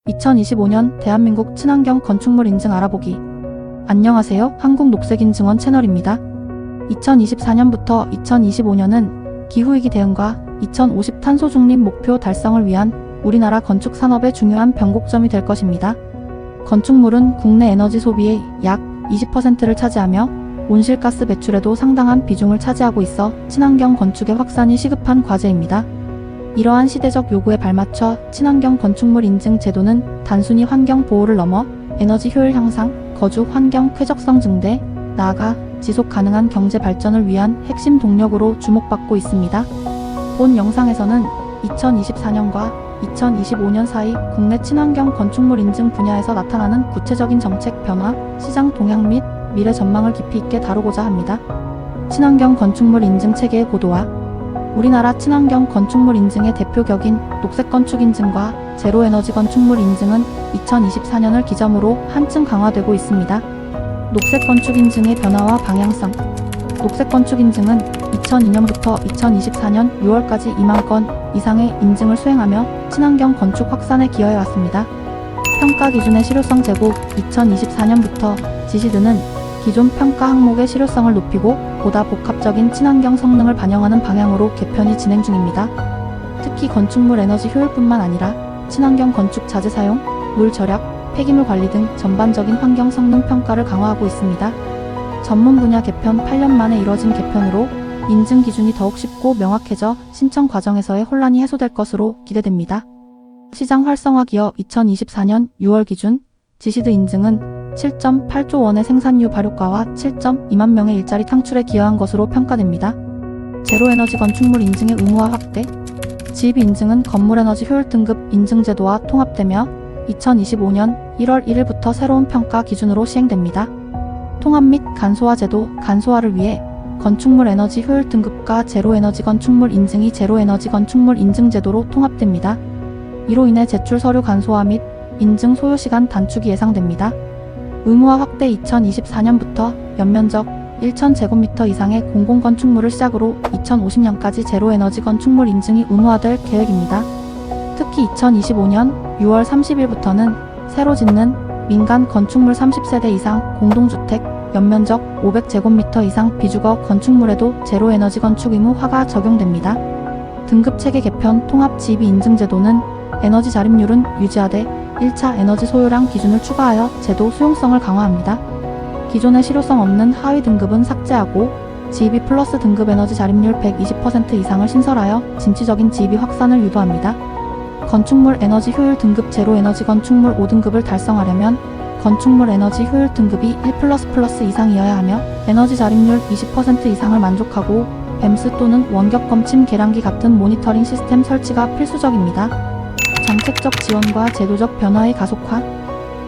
2025년 대한민국 친환경 건축물 인증 알아보기. 안녕하세요. 한국녹색인증원 채널입니다. 2024년부터 2025년은 기후위기 대응과 2050 탄소 중립 목표 달성을 위한 우리나라 건축 산업의 중요한 변곡점이 될 것입니다. 건축물은 국내 에너지 소비의 약 20%를 차지하며 온실가스 배출에도 상당한 비중을 차지하고 있어 친환경 건축의 확산이 시급한 과제입니다. 이러한 시대적 요구에 발맞춰 친환경 건축물 인증 제도는 단순히 환경 보호를 넘어 에너지 효율 향상, 거주 환경 쾌적성 증대, 나아가 지속 가능한 경제 발전을 위한 핵심 동력으로 주목받고 있습니다. 본 영상에서는 2024년과 2025년 사이 국내 친환경 건축물 인증 분야에서 나타나는 구체적인 정책 변화, 시장 동향 및 미래 전망을 깊이 있게 다루고자 합니다. 친환경 건축물 인증 체계의 고도화. 우리나라 친환경 건축물 인증의 대표격인 녹색건축 인증과 제로에너지 건축물 인증은 2024년을 기점으로 한층 강화되고 있습니다. 녹색건축 인증의 변화와 방향성. 녹색건축 인증은 2002년부터 2024년 6월까지 2만 건 이상의 인증을 수행하며 친환경 건축 확산에 기여해왔습니다. 평가 기준의 실효성 제고. 2024년부터 지시드는 기존 평가 항목의 실효성을 높이고 보다 복합적인 친환경 성능을 반영하는 방향으로 개편이 진행 중입니다. 특히 건축물 에너지 효율뿐만 아니라 친환경 건축 자재 사용, 물 절약, 폐기물 관리 등 전반적인 환경 성능 평가를 강화하고 있습니다. 전문 분야 개편. 8년 만에 이뤄진 개편으로 인증 기준이 더욱 쉽고 명확해져 신청 과정에서의 혼란이 해소될 것으로 기대됩니다. 시장 활성화 기여. 2024년 6월 기준 지시드 인증은 7.8조 원의 생산유 발효과와 7.2만 명의 일자리 창출에 기여한 것으로 평가됩니다. 제로에너지 건축물 인증의 의무화 확대. 지입 인증은 건물에너지 효율 등급 인증제도와 통합되며 2025년 1월 1일부터 새로운 평가 기준으로 시행됩니다. 통합 및 간소화 제도. 간소화를 위해 건축물 에너지 효율 등급과 제로에너지 건축물 인증이 제로에너지 건축물 인증제도로 통합됩니다. 이로 인해 제출 서류 간소화 및 인증 소요 시간 단축이 예상됩니다. 의무화 확대. 2024년부터 연면적 1,000제곱미터 이상의 공공건축물을 시작으로 2050년까지 제로에너지 건축물 인증이 의무화될 계획입니다. 특히 2025년 6월 30일부터는 새로 짓는 민간 건축물 30세대 이상 공동주택 연면적 500제곱미터 이상 비주거 건축물에도 제로에너지 건축 의무화가 적용됩니다. 등급체계 개편. 통합 지입 인증제도는 에너지 자립률은 유지하되 1차 에너지 소요량 기준을 추가하여 제도 수용성을 강화합니다. 기존의 실효성 없는 하위 등급은 삭제하고 지입이 플러스 등급 에너지 자립률 120% 이상을 신설하여 진취적인 지입이 확산을 유도합니다. 건축물 에너지 효율 등급. 제로에너지 건축물 5등급을 달성하려면 건축물 에너지 효율 등급이 1++ 이상이어야 하며 에너지 자립률 20% 이상을 만족하고 뱀스 또는 원격 검침 계량기 같은 모니터링 시스템 설치가 필수적입니다. 정책적 지원과 제도적 변화의 가속화.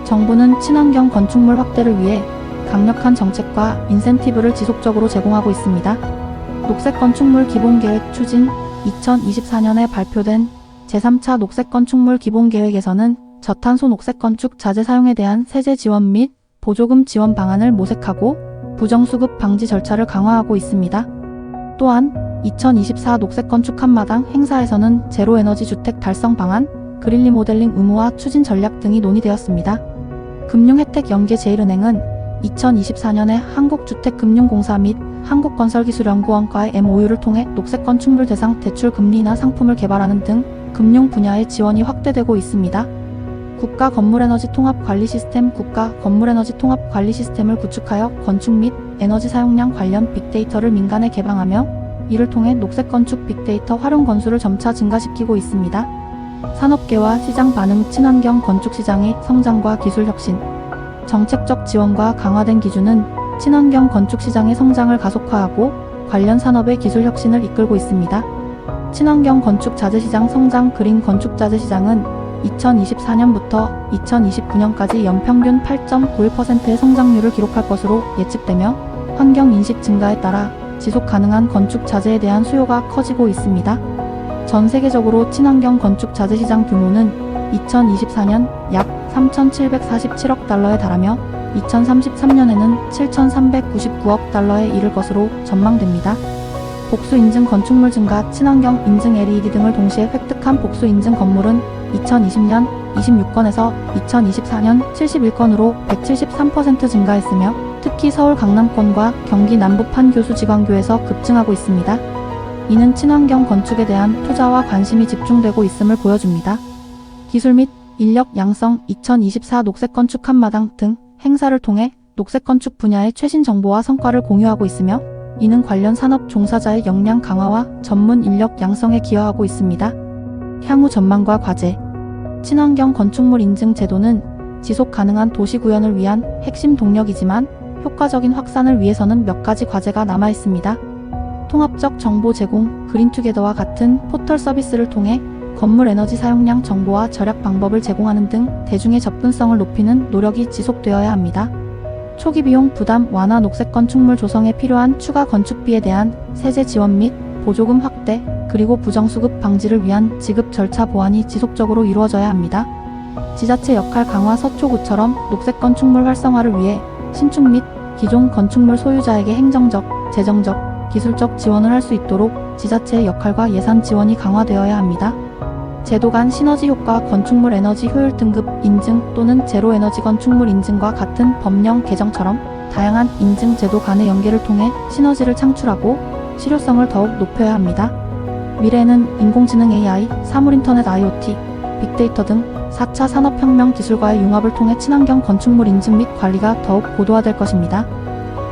정부는 친환경 건축물 확대를 위해 강력한 정책과 인센티브를 지속적으로 제공하고 있습니다. 녹색건축물 기본계획 추진. 2024년에 발표된 제3차 녹색건축물 기본계획에서는 저탄소 녹색건축 자재 사용에 대한 세제 지원 및 보조금 지원 방안을 모색하고 부정수급 방지 절차를 강화하고 있습니다. 또한 2024 녹색건축 한마당 행사에서는 제로에너지 주택 달성 방안, 그린리 모델링 의무화 추진 전략 등이 논의되었습니다. 금융혜택 연계. 제일은행은 2024년에 한국주택금융공사 및 한국건설기술연구원과의 MOU를 통해 녹색건축물 대상 대출 금리 인하 상품을 개발하는 등 금융 분야의 지원이 확대되고 있습니다. 국가 건물에너지 통합 관리 시스템. 국가 건물에너지 통합 관리 시스템을 구축하여 건축 및 에너지 사용량 관련 빅데이터를 민간에 개방하며 이를 통해 녹색건축 빅데이터 활용 건수를 점차 증가시키고 있습니다. 산업계와 시장 반응. 친환경 건축 시장의 성장과 기술 혁신. 정책적 지원과 강화된 기준은 친환경 건축 시장의 성장을 가속화하고 관련 산업의 기술 혁신을 이끌고 있습니다. 친환경 건축 자재 시장 성장. 그린 건축 자재 시장은 2024년부터 2029년까지 연평균 8.91%의 성장률을 기록할 것으로 예측되며 환경 인식 증가에 따라 지속 가능한 건축 자재에 대한 수요가 커지고 있습니다. 전 세계적으로 친환경 건축 자재 시장 규모는 2024년 약 3,747억 달러에 달하며 2033년에는 7,399억 달러에 이를 것으로 전망됩니다. 복수 인증 건축물 증가, 친환경 인증 LED 등을 동시에 획득한 복수 인증 건물은 2020년 26건에서 2024년 71건으로 173% 증가했으며 특히 서울 강남권과 경기 남부판 교수지방교에서 급증하고 있습니다. 이는 친환경 건축에 대한 투자와 관심이 집중되고 있음을 보여줍니다. 기술 및 인력 양성 2024 녹색건축 한마당 등 행사를 통해 녹색건축 분야의 최신 정보와 성과를 공유하고 있으며 이는 관련 산업 종사자의 역량 강화와 전문 인력 양성에 기여하고 있습니다. 향후 전망과 과제. 친환경 건축물 인증 제도는 지속 가능한 도시 구현을 위한 핵심 동력이지만 효과적인 확산을 위해서는 몇 가지 과제가 남아 있습니다. 통합적 정보 제공, 그린투게더와 같은 포털 서비스를 통해 건물 에너지 사용량 정보와 절약 방법을 제공하는 등 대중의 접근성을 높이는 노력이 지속되어야 합니다. 초기 비용 부담 완화, 녹색 건축물 조성에 필요한 추가 건축비에 대한 세제 지원 및 보조금 확대, 그리고 부정수급 방지를 위한 지급 절차 보완이 지속적으로 이루어져야 합니다. 지자체 역할 강화, 서초구처럼 녹색 건축물 활성화를 위해 신축 및 기존 건축물 소유자에게 행정적, 재정적, 기술적 지원을 할 수 있도록 지자체의 역할과 예산 지원이 강화되어야 합니다. 제도 간 시너지 효과, 건축물 에너지 효율 등급 인증 또는 제로 에너지 건축물 인증과 같은 법령 개정처럼 다양한 인증 제도 간의 연계를 통해 시너지를 창출하고 실효성을 더욱 높여야 합니다. 미래에는 인공지능 AI, 사물인터넷 IoT, 빅데이터 등 4차 산업혁명 기술과의 융합을 통해 친환경 건축물 인증 및 관리가 더욱 고도화될 것입니다.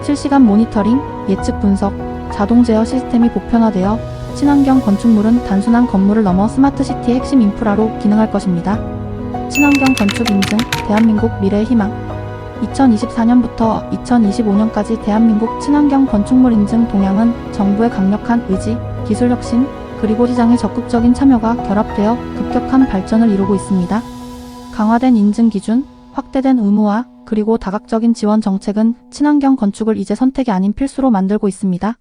실시간 모니터링, 예측 분석, 자동 제어 시스템이 보편화되어 친환경 건축물은 단순한 건물을 넘어 스마트시티의 핵심 인프라로 기능할 것입니다. 친환경 건축 인증, 대한민국 미래의 희망. 2024년부터 2025년까지 대한민국 친환경 건축물 인증 동향은 정부의 강력한 의지, 기술 혁신, 그리고 시장의 적극적인 참여가 결합되어 급격한 발전을 이루고 있습니다. 강화된 인증 기준, 확대된 의무화, 그리고 다각적인 지원 정책은 친환경 건축을 이제 선택이 아닌 필수로 만들고 있습니다.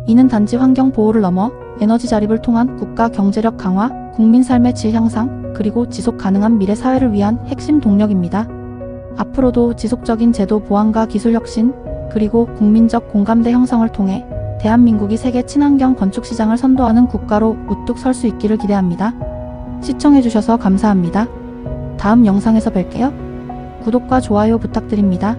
이는 단지 환경 보호를 넘어 에너지 자립을 통한 국가 경제력 강화, 국민 삶의 질 향상, 그리고 지속 가능한 미래 사회를 위한 핵심 동력입니다. 앞으로도 지속적인 제도 보완과 기술 혁신, 그리고 국민적 공감대 형성을 통해 대한민국이 세계 친환경 건축 시장을 선도하는 국가로 우뚝 설 수 있기를 기대합니다. 시청해주셔서 감사합니다. 다음 영상에서 뵐게요. 구독과 좋아요 부탁드립니다.